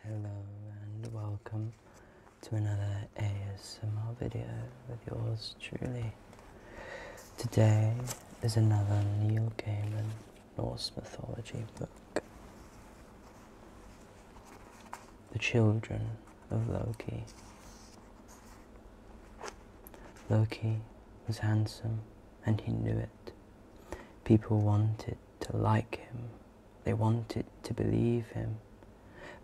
Hello and welcome to another ASMR video with yours truly. Today is another Neil Gaiman Norse mythology book. The Children of Loki. Loki was handsome and he knew it. People wanted to like him. They wanted to believe him.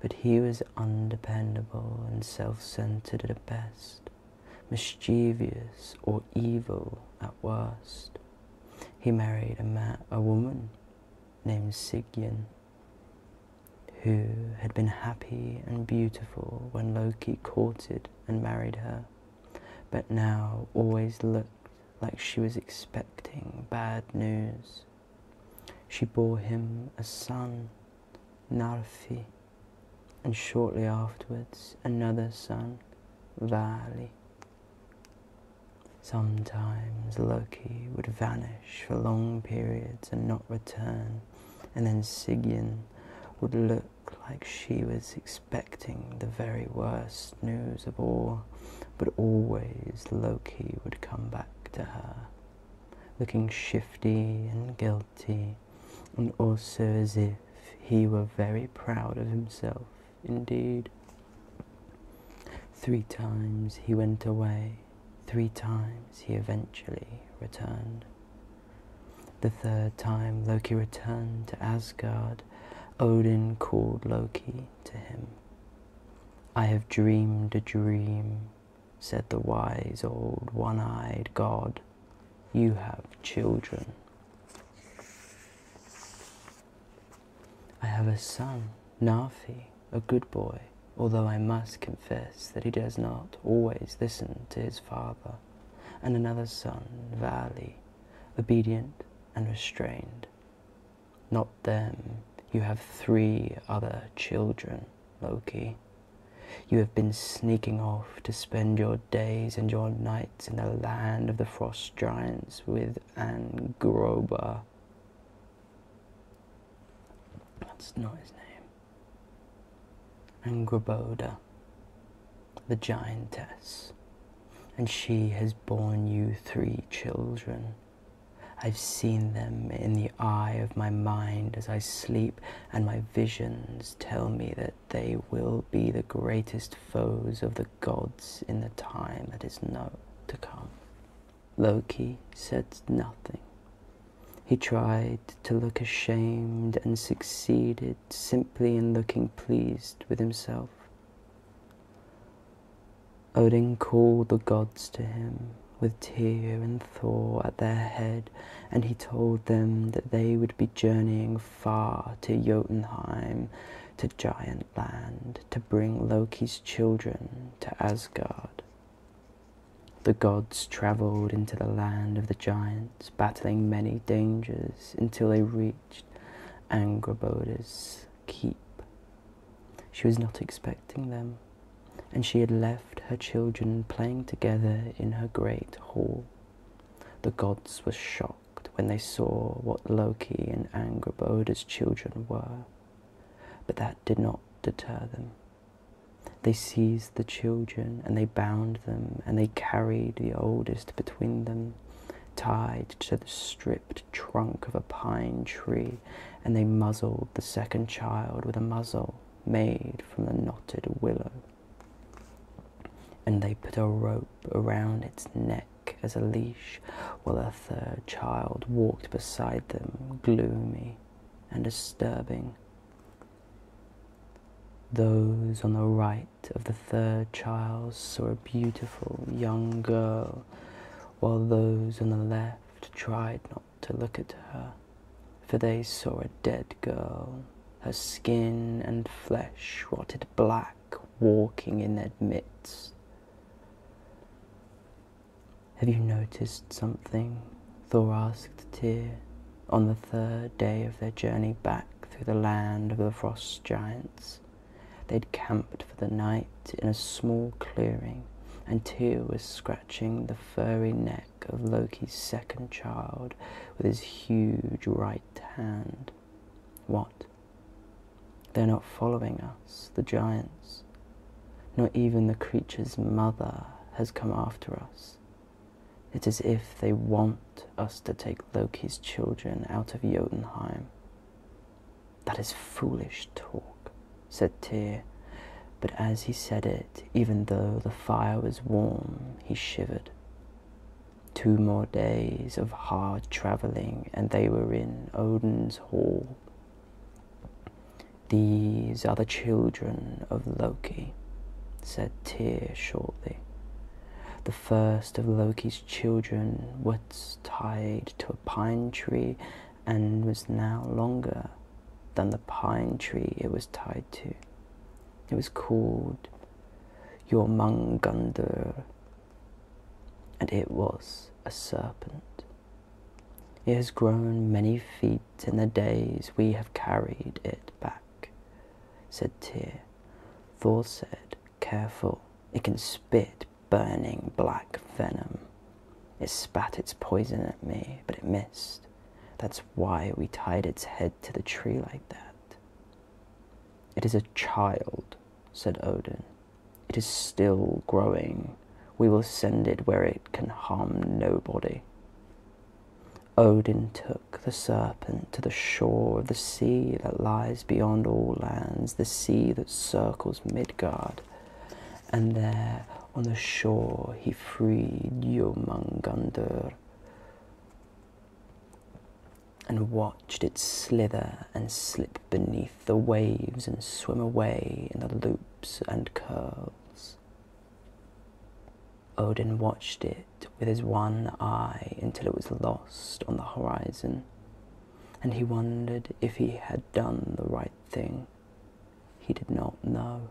But he was undependable and self-centered at best, mischievous or evil at worst. He married a woman named Sigyn, who had been happy and beautiful when Loki courted and married her, but now always looked like she was expecting bad news. She bore him a son, Narfi, and shortly afterwards another son, Vali. Sometimes Loki would vanish for long periods and not return, and then Sigyn would look like she was expecting the very worst news of all, but always Loki would come back to her, looking shifty and guilty, and also as if he were very proud of himself. Indeed. 3 times he went away, 3 times he eventually returned. The 3rd time Loki returned to Asgard, Odin called Loki to him. "I have dreamed a dream," said the wise old one-eyed god. "You have children." "I have a son, Narfi, a good boy, although I must confess that he does not always listen to his father, and another son, Vali, obedient and restrained." "Not them. You have 3 other children, Loki. You have been sneaking off to spend your days and your nights in the land of the frost giants with Angroba." That's not his name. Angroboda, the giantess, and she has borne you 3 children. I've seen them in the eye of my mind as I sleep, and my visions tell me that they will be the greatest foes of the gods in the time that is to come. Loki said nothing. He tried to look ashamed and succeeded simply in looking pleased with himself. Odin called the gods to him with Tyr and Thor at their head, and he told them that they would be journeying far to Jotunheim, to Giant Land, to bring Loki's children to Asgard. The gods travelled into the land of the giants, battling many dangers until they reached Angroboda's keep. She was not expecting them, and she had left her children playing together in her great hall. The gods were shocked when they saw what Loki and Angroboda's children were, but that did not deter them. They seized the children and they bound them, and they carried the oldest between them, tied to the stripped trunk of a pine tree, and they muzzled the second child with a muzzle made from the knotted willow. And they put a rope around its neck as a leash, while a 3rd child walked beside them, gloomy and disturbing. Those on the right of the 3rd child saw a beautiful young girl, while those on the left tried not to look at her, for they saw a dead girl, her skin and flesh rotted black, walking in their midst. "Have you noticed something?" Thor asked Tyr, on the 3rd day of their journey back through the land of the frost giants. They'd camped for the night in a small clearing, and Tyr was scratching the furry neck of Loki's 2nd child with his huge right hand. "What?" They're not following us, the giants. Not even the creature's mother has come after us. It's as if they want us to take Loki's children out of Jotunheim. That is foolish talk, said Tyr, but as he said it, even though the fire was warm, he shivered. 2 more days of hard travelling, and they were in Odin's hall. These are the children of Loki, said Tyr shortly. The first of Loki's children was tied to a pine tree and was now longer than the pine tree it was tied to. It was called Jormungandr, and it was a serpent. It has grown many feet in the days we have carried it back, said Tyr. Thor said, careful, it can spit burning black venom. It spat its poison at me, but it missed. That's why we tied its head to the tree like that. It is a child, said Odin. It is still growing. We will send it where it can harm nobody. Odin took the serpent to the shore of the sea that lies beyond all lands, the sea that circles Midgard, and there on the shore he freed Jormungandr and watched it slither and slip beneath the waves and swim away in the loops and curls. Odin watched it with his one eye until it was lost on the horizon, and he wondered if he had done the right thing. He did not know.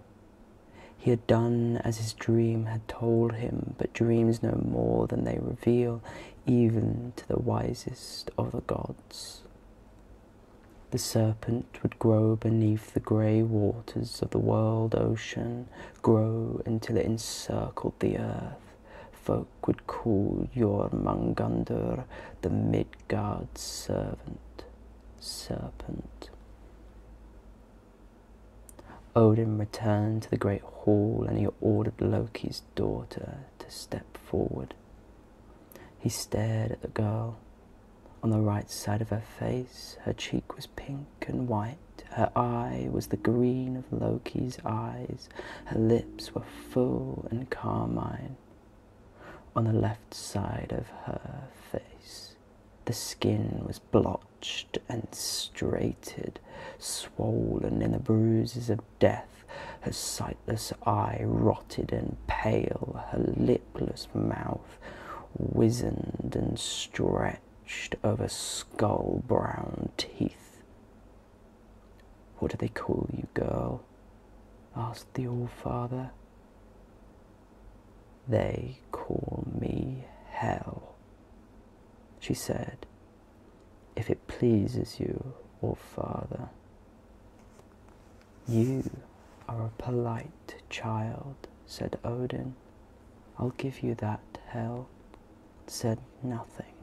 He had done as his dream had told him, but dreams know more than they reveal, even to the wisest of the gods. The serpent would grow beneath the grey waters of the world ocean, grow until it encircled the earth. Folk would call Jormungandr the Midgard's serpent. Odin returned to the great hall and he ordered Loki's daughter to step forward. He stared at the girl. On the right side of her face, her cheek was pink and white. Her eye was the green of Loki's eyes. Her lips were full and carmine. On the left side of her face, the skin was blotched and straighted, swollen in the bruises of death. Her sightless eye rotted and pale, her lipless mouth wizened and stretched over skull-brown teeth. "What do they call you, girl?" asked the All-Father. "They call me Hel," she said, "if it pleases you, All-Father." "You are a polite child," said Odin. "I'll give you that." Hel said nothing,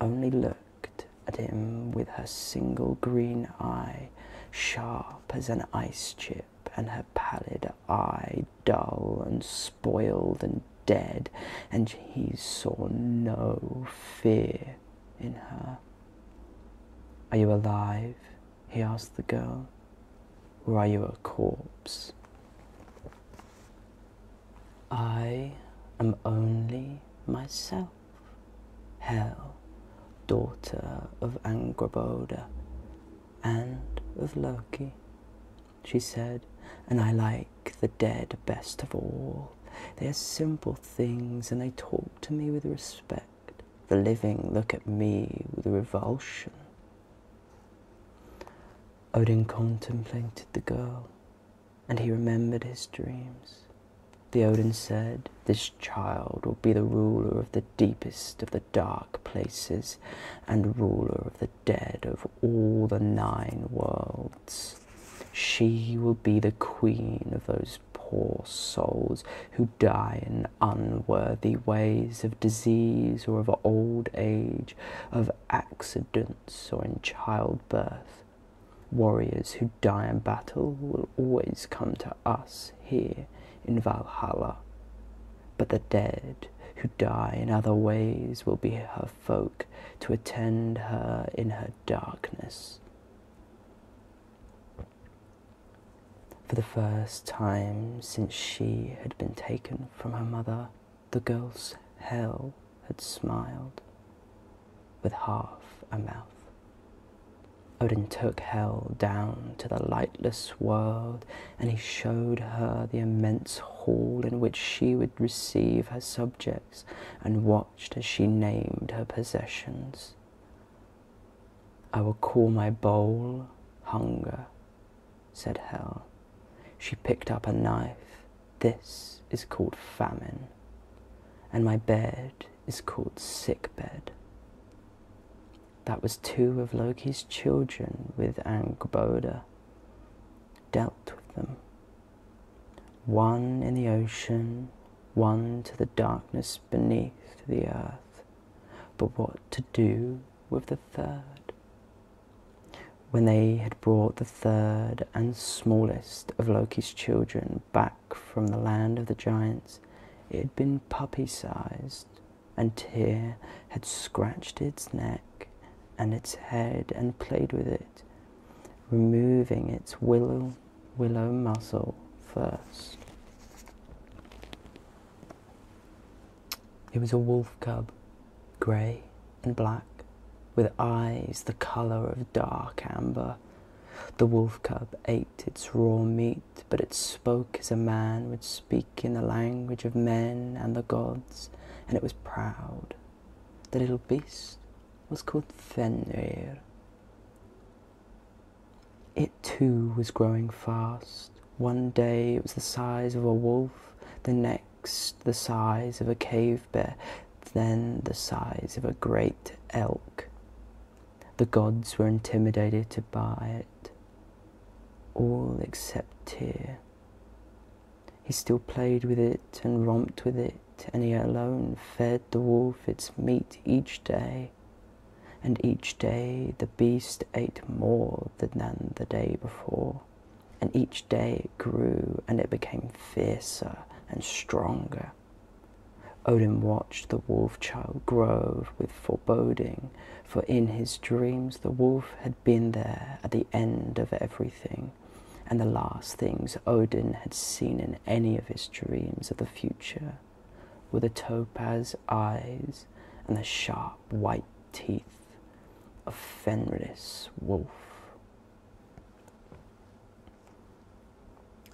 only looked at him with her single green eye, sharp as an ice chip, and her pallid eye dull and spoiled and dead, and he saw no fear in her. "Are you alive?" he asked the girl, "or are you a corpse?" "I am only myself, Hel, daughter of Angrboda and of Loki," she said, "and I like the dead best of all. They are simple things and they talk to me with respect. The living look at me with revulsion." Odin contemplated the girl, and he remembered his dreams. The Odin said, "This child will be the ruler of the deepest of the dark places, and ruler of the dead of all the 9 worlds. She will be the queen of those poor souls who die in unworthy ways, of disease or of old age, of accidents or in childbirth. Warriors who die in battle will always come to us here in Valhalla, but the dead who die in other ways will be her folk to attend her in her darkness. For the first time since she had been taken from her mother, the girl's hell had smiled with half a mouth. Odin took Hel down to the lightless world, and he showed her the immense hall in which she would receive her subjects, and watched as she named her possessions. I will call my bowl hunger, said Hel. She picked up a knife. This is called famine, and my bed is called sickbed. That was 2 of Loki's children with Angrboda, dealt with them. 1 in the ocean, 1 to the darkness beneath the earth. But what to do with the 3rd? When they had brought the 3rd and smallest of Loki's children back from the land of the giants, it had been puppy-sized, and Tyr had scratched its neck and its head and played with it, removing its willow muscle first. It was a wolf cub, grey and black, with eyes the colour of dark amber. The wolf cub ate its raw meat, but it spoke as a man would speak in the language of men and the gods, and it was proud. The little beast was called Fenrir. It too was growing fast. One day it was the size of a wolf, the next the size of a cave bear, then the size of a great elk. The gods were intimidated by it, all except Tyr. He still played with it and romped with it, and he alone fed the wolf its meat each day. And each day the beast ate more than the day before, and each day it grew, and it became fiercer and stronger. Odin watched the wolf child grow with foreboding, for in his dreams the wolf had been there at the end of everything, and the last things Odin had seen in any of his dreams of the future were the topaz eyes and the sharp white teeth of Fenris wolf.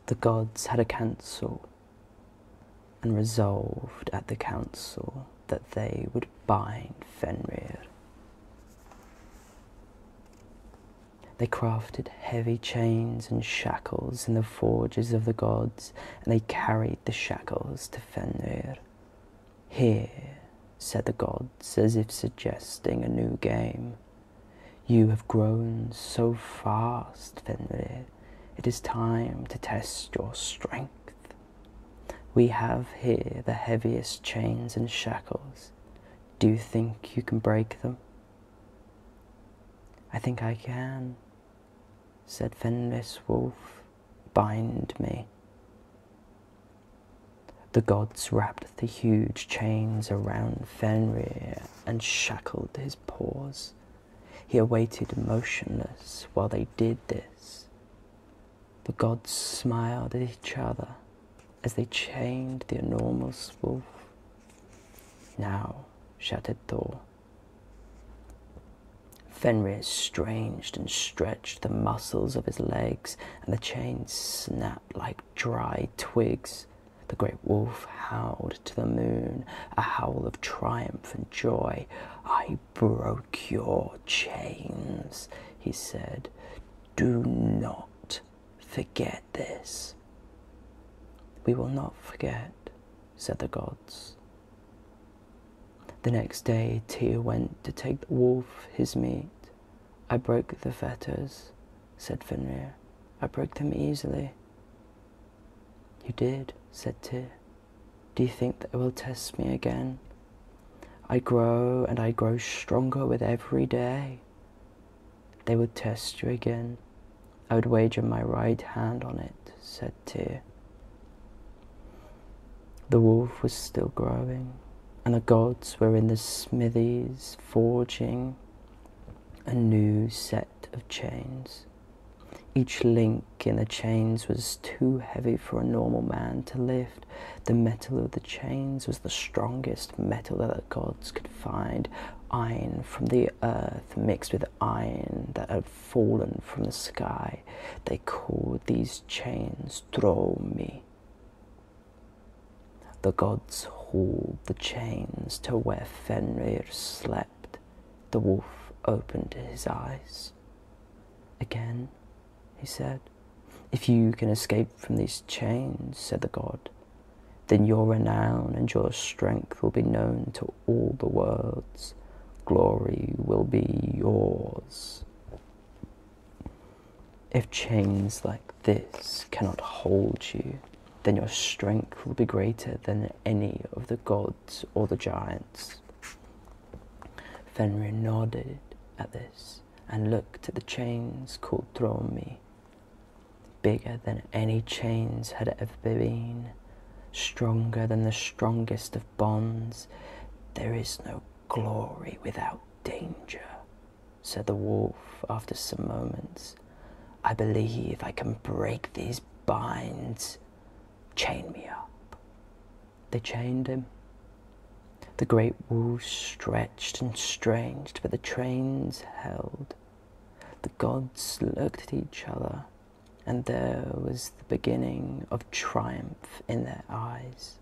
The gods had a council, and resolved at the council that they would bind Fenrir. They crafted heavy chains and shackles in the forges of the gods, and they carried the shackles to Fenrir. Here, said the gods, as if suggesting a new game. You have grown so fast, Fenrir. It is time to test your strength. We have here the heaviest chains and shackles. Do you think you can break them? I think I can, said Fenris wolf. Bind me. The gods wrapped the huge chains around Fenrir and shackled his paws. He awaited motionless while they did this. The gods smiled at each other as they chained the enormous wolf. Now, shouted Thor. Fenrir strained and stretched the muscles of his legs, and the chains snapped like dry twigs. The great wolf howled to the moon, a howl of triumph and joy. I broke your chains, he said. Do not forget this. We will not forget, said the gods. The next day Tyr went to take the wolf his meat. I broke the fetters, said Fenrir. I broke them easily. You did, said Tyr. Do you think they will test me again? I grow and I grow stronger with every day. They will test you again, I would wager my right hand on it, said Tyr. The wolf was still growing, and the gods were in the smithies forging a new set of chains. Each link in the chains was too heavy for a normal man to lift. The metal of the chains was the strongest metal that the gods could find, iron from the earth mixed with iron that had fallen from the sky. They called these chains Dromi. The gods hauled the chains to where Fenrir slept. The wolf opened his eyes. Again, he said, if you can escape from these chains, said the god, then your renown and your strength will be known to all the worlds. Glory will be yours. If chains like this cannot hold you, then your strength will be greater than any of the gods or the giants. Fenrir nodded at this and looked at the chains called Dromi, bigger than any chains had ever been, stronger than the strongest of bonds. There is no glory without danger, said the wolf after some moments. I believe I can break these binds. Chain me up. They chained him. The great wolves stretched and strained, but the chains held. The gods looked at each other, and there was the beginning of triumph in their eyes.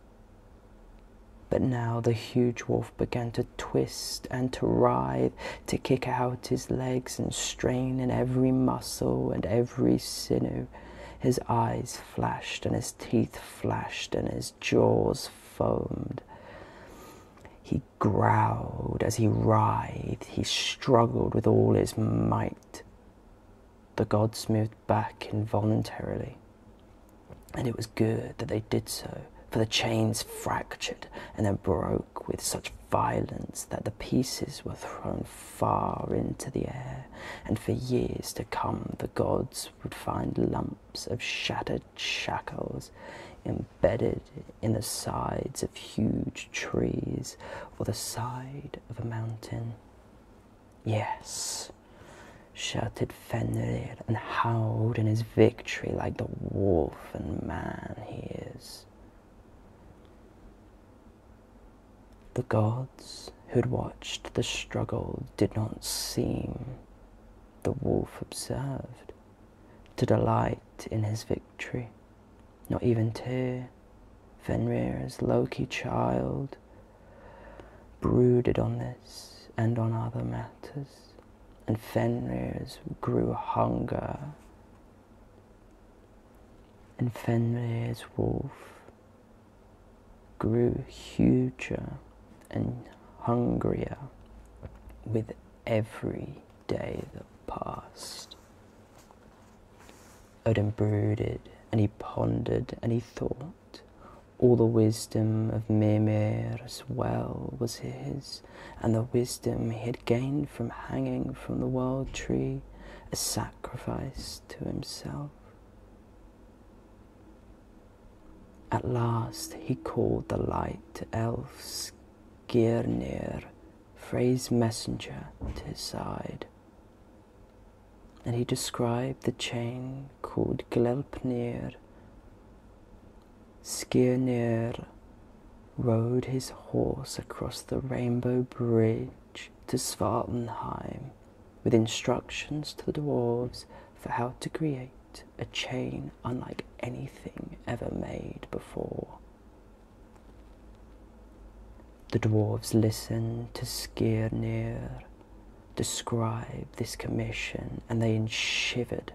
But now the huge wolf began to twist and to writhe, to kick out his legs and strain in every muscle and every sinew. His eyes flashed and his teeth flashed and his jaws foamed. He growled as he writhed. He struggled with all his might. The gods moved back involuntarily, and it was good that they did so, for the chains fractured and then broke with such violence that the pieces were thrown far into the air, and for years to come the gods would find lumps of shattered shackles embedded in the sides of huge trees or the side of a mountain. Yes, shouted Fenrir, and howled in his victory like the wolf and man he is. The gods who had watched the struggle did not seem, the wolf observed, to delight in his victory. Not even Tyr, Fenrir's Loki child, brooded on this and on other matters, and Fenrir's grew hunger, and Fenrir's wolf grew huger and hungrier with every day that passed. Odin brooded, and he pondered, and he thought. All the wisdom of Mimir as well was his, and the wisdom he had gained from hanging from the world tree, a sacrifice to himself. At last he called the light elf Skirnir, Frey's messenger, to his side, and he described the chain called Gleipnir. Skirnir rode his horse across the rainbow bridge to Svartalheim with instructions to the dwarves for how to create a chain unlike anything ever made before. The dwarves listened to Skirnir describe this commission, and they shivered,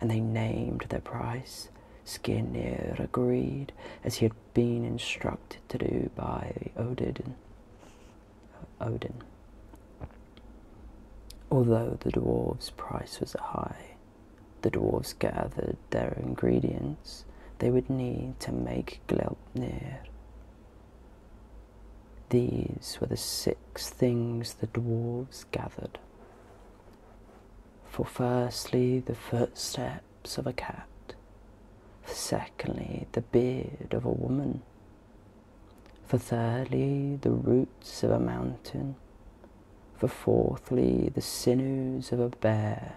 and they named their price. Skirnir agreed, as he had been instructed to do by Odin. Although the dwarves' price was high, the dwarves gathered their ingredients they would need to make Gleipnir. These were the 6 things the dwarves gathered. For firstly, the first step chops of a cat. For secondly, the beard of a woman. For thirdly, the roots of a mountain. For fourthly, the sinews of a bear.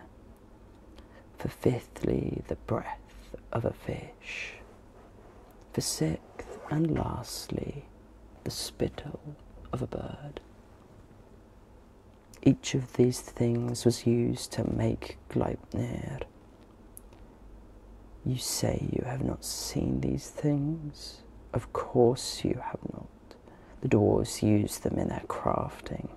For fifthly, the breath of a fish. For sixth and lastly, the spittle of a bird. Each of these things was used to make Gleipnir. You say you have not seen these things? Of course you have not. The dwarves used them in their crafting.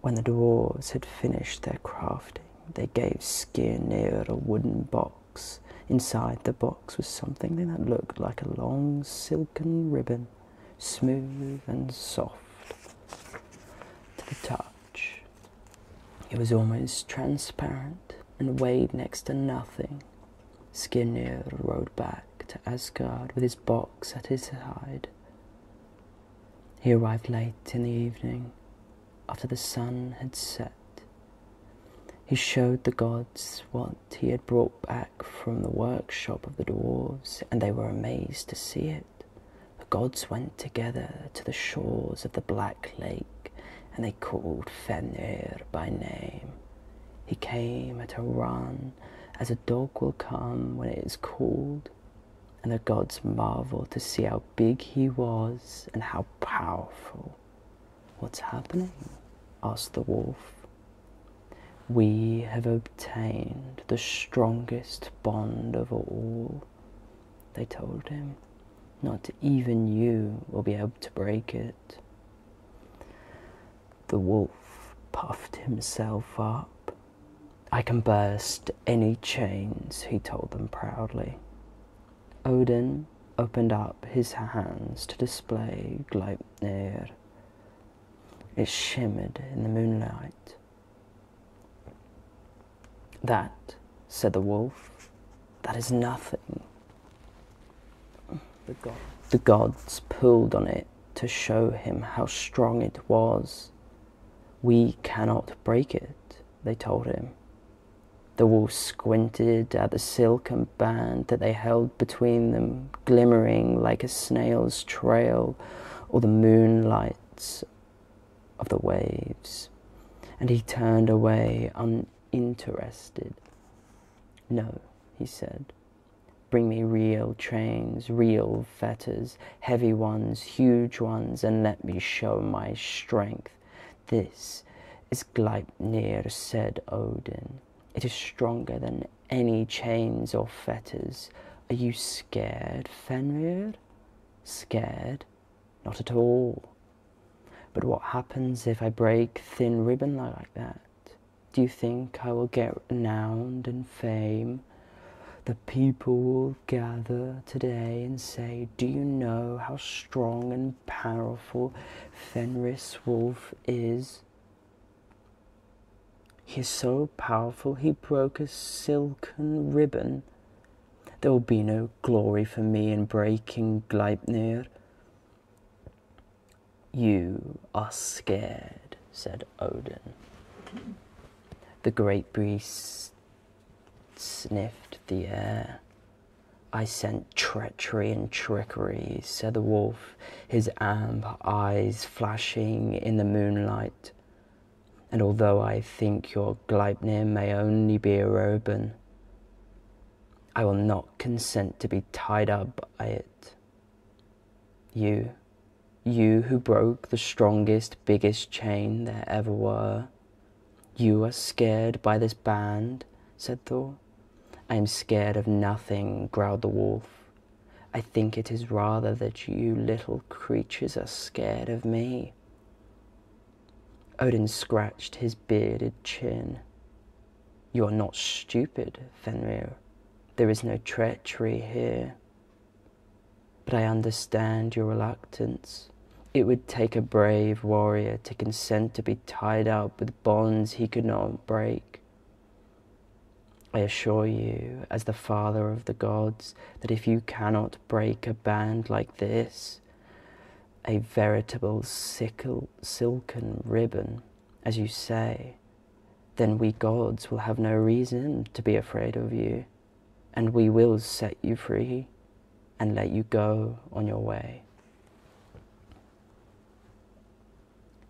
When the dwarves had finished their crafting, they gave Skirnir a wooden box. Inside the box was something that looked like a long silken ribbon, smooth and soft to the touch. It was almost transparent and weighed next to nothing. Skirnir rode back to Asgard with his box at his side. He arrived late in the evening, after the sun had set. He showed the gods what he had brought back from the workshop of the dwarves, and they were amazed to see it. The gods went together to the shores of the Black Lake, and they called Fenrir by name. He came at a run, as a dog will come when it is called, and the gods marveled to see how big he was and how powerful. "What's happening?" asked the wolf. "We have obtained the strongest bond of all," they told him. "Not even you will be able to break it." The wolf puffed himself up. "I can burst any chains," he told them proudly. Odin opened up his hands to display Gleipnir. It shimmered in the moonlight. "That," said the wolf, "that is nothing." The gods pulled on it to show him how strong it was. "We cannot break it," they told him. The wolf squinted at the silken band that they held between them, glimmering like a snail's trail or the moonlights of the waves, and he turned away uninterested. "No," he said. "Bring me real chains, real fetters, heavy ones, huge ones, and let me show my strength. This is Gleipnir," said Odin. "It is stronger than any chains or fetters. Are you scared, Fenrir?" "Scared? Not at all. But what happens if I break thin ribbon like that? Do you think I will get renowned and fame? The people will gather today and say, 'Do you know how strong and powerful Fenris Wolf is? He is so powerful he broke a silken ribbon. There will be no glory for me in breaking Gleipnir.'" "You are scared," said Odin. The great beast sniffed the air. "I scent treachery and trickery," said the wolf, his amber eyes flashing in the moonlight. "And although I think your Gleipnir may only be a ribbon, I will not consent to be tied up by it. You who broke the strongest, biggest chain there ever were, you are scared by this band," said Thor. "I am scared of nothing," growled the wolf. "I think it is rather that you little creatures are scared of me." Odin scratched his bearded chin. "You are not stupid, Fenrir. There is no treachery here. But I understand your reluctance. It would take a brave warrior to consent to be tied up with bonds he could not break. I assure you, as the father of the gods, that if you cannot break a band like this, a veritable silken ribbon, as you say, then we gods will have no reason to be afraid of you, and we will set you free and let you go on your way.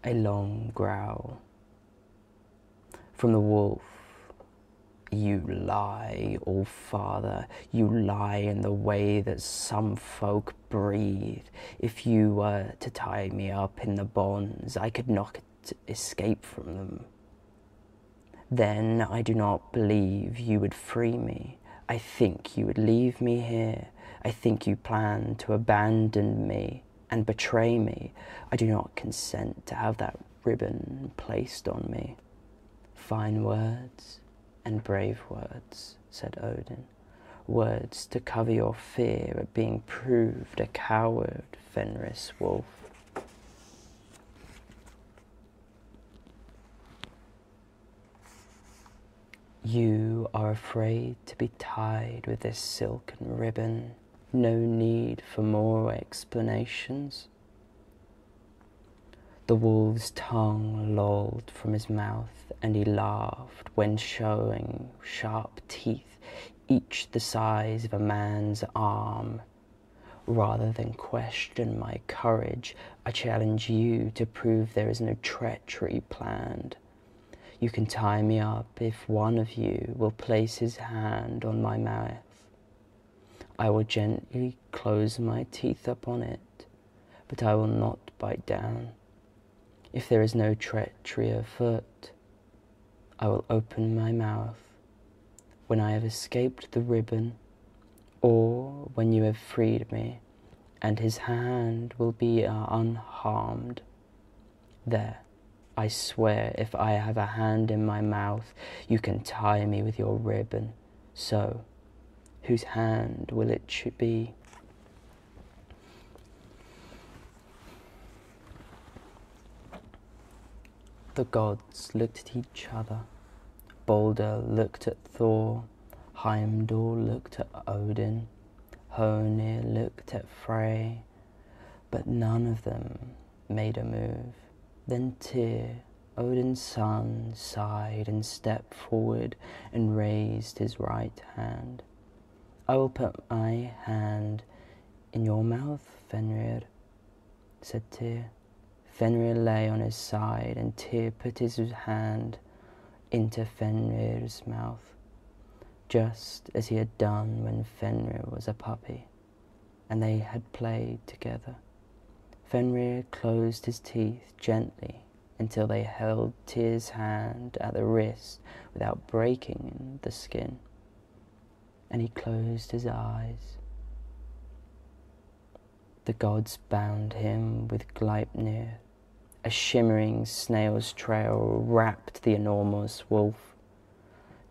A long growl from the wolf. You lie, All-Father, you lie in the way that some folk breathe. If you were to tie me up in the bonds, I could not escape from them. Then I do not believe you would free me. I think you would leave me here. I think you plan to abandon me and betray me. I do not consent to have that ribbon placed on me. Fine words and brave words, said Odin. Words to cover your fear at being proved a coward, Fenris wolf. You are afraid to be tied with this silken ribbon. No need for more explanations. The wolf's tongue lolled from his mouth, and he laughed when showing sharp teeth, each the size of a man's arm. Rather than question my courage, I challenge you to prove there is no treachery planned. You can tie me up if one of you will place his hand on my mouth. I will gently close my teeth upon it, but I will not bite down. If there is no treachery afoot, I will open my mouth when I have escaped the ribbon, or when you have freed me, and his hand will be unharmed. There, I swear, if I have a hand in my mouth, you can tie me with your ribbon. So, whose hand will it be? The gods looked at each other. Balder looked at Thor. Heimdall looked at Odin. Honir looked at Frey. But none of them made a move. Then Tyr, Odin's son, sighed and stepped forward and raised his right hand. I will put my hand in your mouth, Fenrir, said Tyr. Fenrir lay on his side, and Tyr put his hand into Fenrir's mouth, just as he had done when Fenrir was a puppy, and they had played together. Fenrir closed his teeth gently until they held Tyr's hand at the wrist without breaking the skin, and he closed his eyes. The gods bound him with Gleipnir. A shimmering snail's trail wrapped the enormous wolf,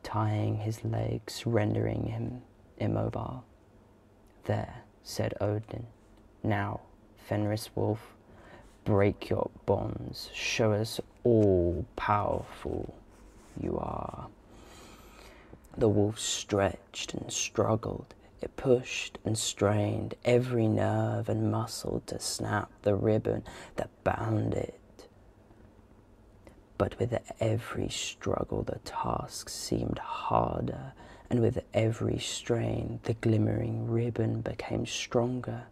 tying his legs, rendering him immobile. There, said Odin. Now, Fenris wolf, break your bonds. Show us all powerful you are. The wolf stretched and struggled. It pushed and strained every nerve and muscle to snap the ribbon that bound it. But with every struggle the task seemed harder, and with every strain the glimmering ribbon became stronger.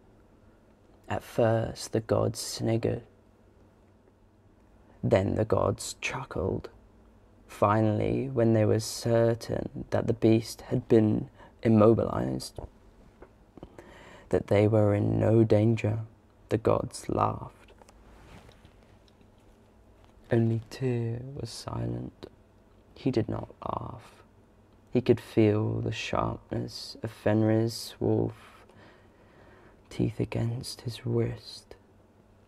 At first the gods sniggered. Then the gods chuckled. Finally, when they were certain that the beast had been immobilized, that they were in no danger, the gods laughed. Only Tyr was silent. He did not laugh. He could feel the sharpness of Fenrir's wolf teeth against his wrist,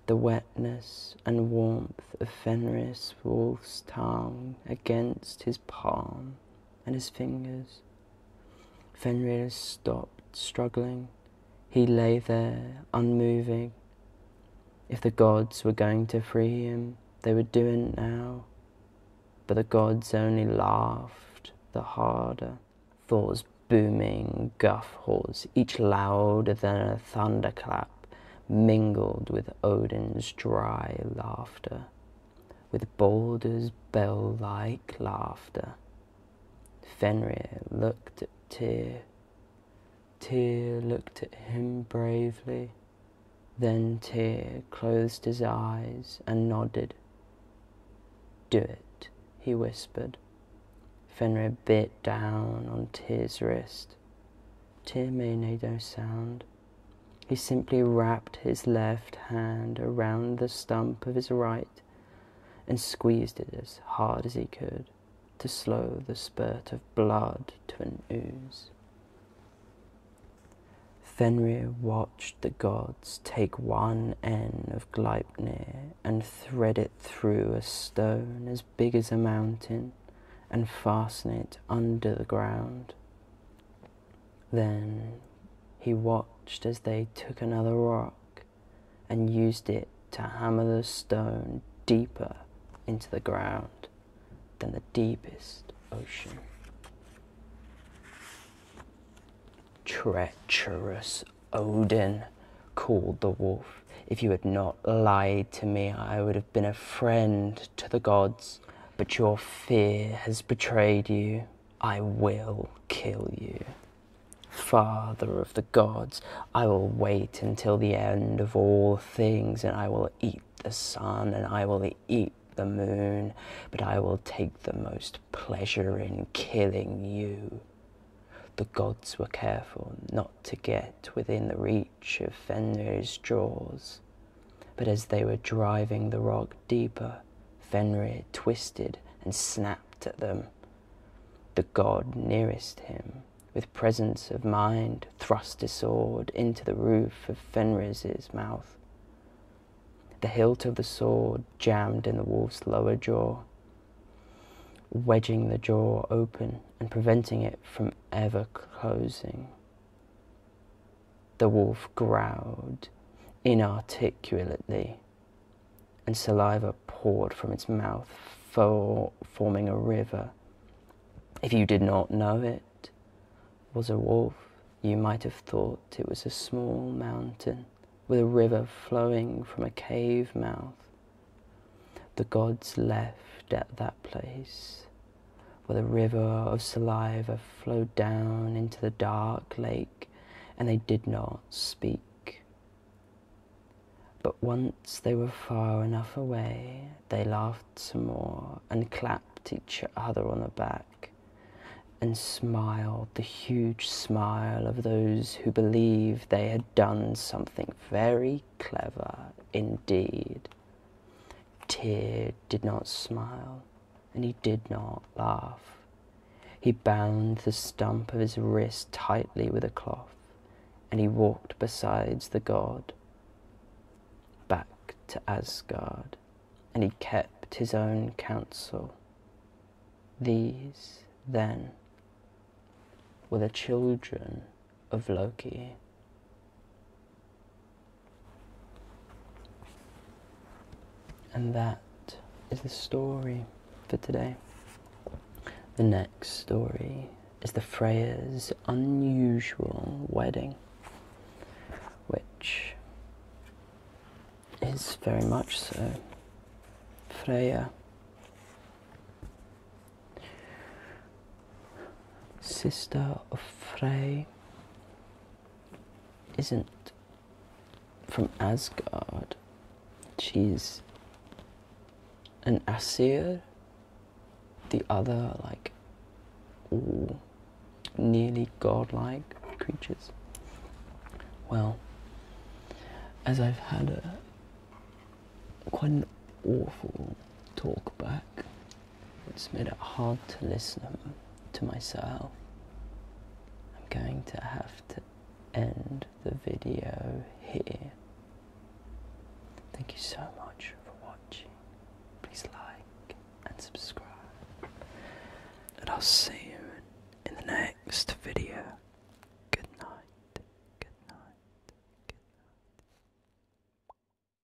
the wetness and warmth of Fenris wolf's tongue against his palm and his fingers. Fenrir stopped struggling. He lay there, unmoving. If the gods were going to free him, they would do it now. But the gods only laughed the harder. Thor's booming guffaws, each louder than a thunderclap, mingled with Odin's dry laughter. with Balder's bell-like laughter. Fenrir looked at Tyr. Tyr looked at him bravely. Then Tyr closed his eyes and nodded. "Do it," he whispered. Fenrir bit down on Tyr's wrist. Tyr made no sound. He simply wrapped his left hand around the stump of his right and squeezed it as hard as he could to slow the spurt of blood to an ooze. Fenrir watched the gods take one end of Gleipnir and thread it through a stone as big as a mountain and fasten it under the ground. Then he watched as they took another rock and used it to hammer the stone deeper into the ground than the deepest ocean. "Treacherous Odin," called the wolf. "If you had not lied to me, I would have been a friend to the gods. But your fear has betrayed you. I will kill you. Father of the gods, I will wait until the end of all things, and I will eat the sun, and I will eat the moon, but I will take the most pleasure in killing you." The gods were careful not to get within the reach of Fenrir's jaws, but as they were driving the rock deeper, Fenrir twisted and snapped at them. The god nearest him, with presence of mind, thrust his sword into the roof of Fenrir's mouth. The hilt of the sword jammed in the wolf's lower jaw, wedging the jaw open and preventing it from ever closing. The wolf growled inarticulately, and saliva poured from its mouth, forming a river. If you did not know it was a wolf, you might have thought it was a small mountain with a river flowing from a cave mouth. The gods left at that place, where the river of saliva flowed down into the dark lake, and they did not speak. But once they were far enough away, they laughed some more and clapped each other on the back and smiled the huge smile of those who believed they had done something very clever indeed. Tyr did not smile, and he did not laugh. He bound the stump of his wrist tightly with a cloth, and he walked beside the god back to Asgard, and he kept his own counsel. These, then, were the children of Loki. And that is the story for today. The next story is the Freya's unusual wedding, which is very much so. Freya, sister of Frey, isn't from Asgard. She's an Aesir, the other, like, all nearly godlike creatures. Well, as I've had quite an awful talk back, it's made it hard to listen to myself. I'm going to have to end the video here. Thank you so much for watching. Please like and subscribe, and I'll see you in the next video.